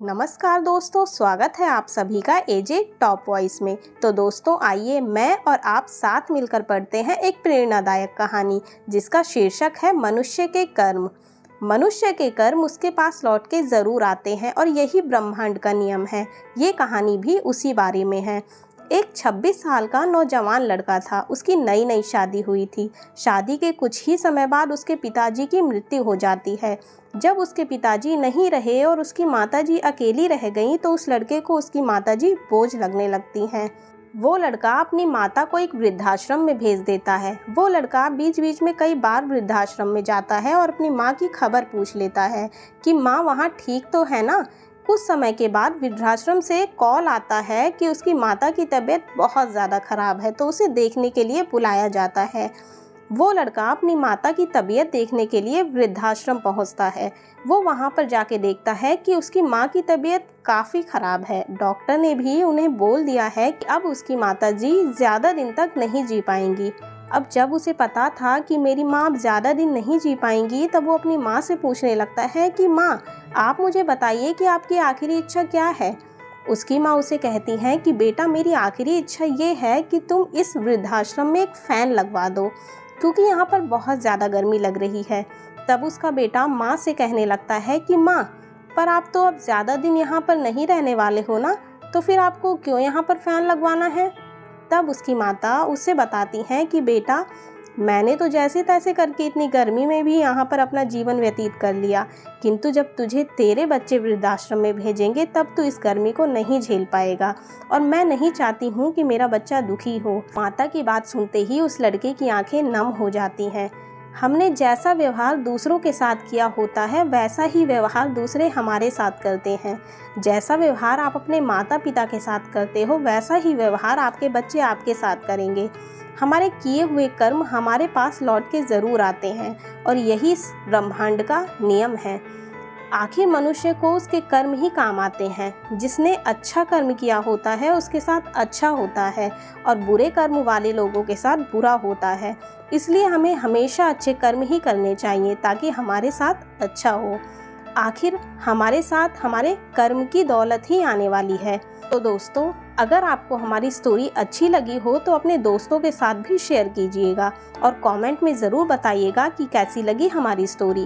नमस्कार दोस्तों, स्वागत है आप सभी का एजे टॉप वॉइस में। तो दोस्तों आइए मैं और आप साथ मिलकर पढ़ते हैं एक प्रेरणादायक कहानी जिसका शीर्षक है मनुष्य के कर्म। मनुष्य के कर्म उसके पास लौट के ज़रूर आते हैं और यही ब्रह्मांड का नियम है। ये कहानी भी उसी बारे में है। एक 26 साल का नौजवान लड़का था। उसकी नई नई शादी हुई थी। शादी के कुछ ही समय बाद उसके पिताजी की मृत्यु हो जाती है। जब उसके पिताजी नहीं रहे और उसकी माताजी अकेली रह गईं तो उस लड़के को उसकी माताजी बोझ लगने लगती हैं। वो लड़का अपनी माता को एक वृद्धाश्रम में भेज देता है। वो लड़का बीच बीच में कई बार वृद्धाश्रम में जाता है और अपनी माँ की खबर पूछ लेता है कि माँ वहाँ ठीक तो है ना। कुछ समय के बाद वृद्धाश्रम से कॉल आता है कि उसकी माता की तबीयत बहुत ज़्यादा ख़राब है, तो उसे देखने के लिए बुलाया जाता है। वो लड़का अपनी माता की तबीयत देखने के लिए वृद्धाश्रम पहुंचता है। वो वहां पर जाके देखता है कि उसकी माँ की तबीयत काफ़ी ख़राब है। डॉक्टर ने भी उन्हें बोल दिया है कि अब उसकी माताजी ज़्यादा दिन तक नहीं जी पाएंगी। अब जब उसे पता था कि मेरी माँ अब ज़्यादा दिन नहीं जी पाएंगी, तब वो अपनी माँ से पूछने लगता है कि माँ, आप मुझे बताइए कि आपकी आखिरी इच्छा क्या है। उसकी माँ उसे कहती हैं कि बेटा, मेरी आखिरी इच्छा ये है कि तुम इस वृद्धाश्रम में एक फ़ैन लगवा दो, क्योंकि यहाँ पर बहुत ज़्यादा गर्मी लग रही है। तब उसका बेटा माँ से कहने लगता है कि माँ, पर आप तो अब ज़्यादा दिन यहाँ पर नहीं रहने वाले हो ना, तो फिर आपको क्यों यहाँ पर फ़ैन लगवाना है। तब उसकी माता उसे बताती हैं कि बेटा, मैंने तो जैसे तैसे करके इतनी गर्मी में भी यहाँ पर अपना जीवन व्यतीत कर लिया, किंतु जब तुझे तेरे बच्चे वृद्धाश्रम में भेजेंगे तब तू इस गर्मी को नहीं झेल पाएगा, और मैं नहीं चाहती हूँ कि मेरा बच्चा दुखी हो। माता की बात सुनते ही उस लड़के की आंखें नम हो जाती हैं। हमने जैसा व्यवहार दूसरों के साथ किया होता है, वैसा ही व्यवहार दूसरे हमारे साथ करते हैं। जैसा व्यवहार आप अपने माता पिता के साथ करते हो, वैसा ही व्यवहार आपके बच्चे आपके साथ करेंगे। हमारे किए हुए कर्म हमारे पास लौट के ज़रूर आते हैं, और यही इस ब्रह्मांड का नियम है। आखिर मनुष्य को उसके कर्म ही काम आते हैं। जिसने अच्छा कर्म किया होता है उसके साथ अच्छा होता है, और बुरे कर्म वाले लोगों के साथ बुरा होता है। इसलिए हमें हमेशा अच्छे कर्म ही करने चाहिए ताकि हमारे साथ अच्छा हो। आखिर हमारे साथ हमारे कर्म की दौलत ही आने वाली है। तो दोस्तों, अगर आपको हमारी स्टोरी अच्छी लगी हो तो अपने दोस्तों के साथ भी शेयर कीजिएगा, और कमेंट में ज़रूर बताइएगा कि कैसी लगी हमारी स्टोरी।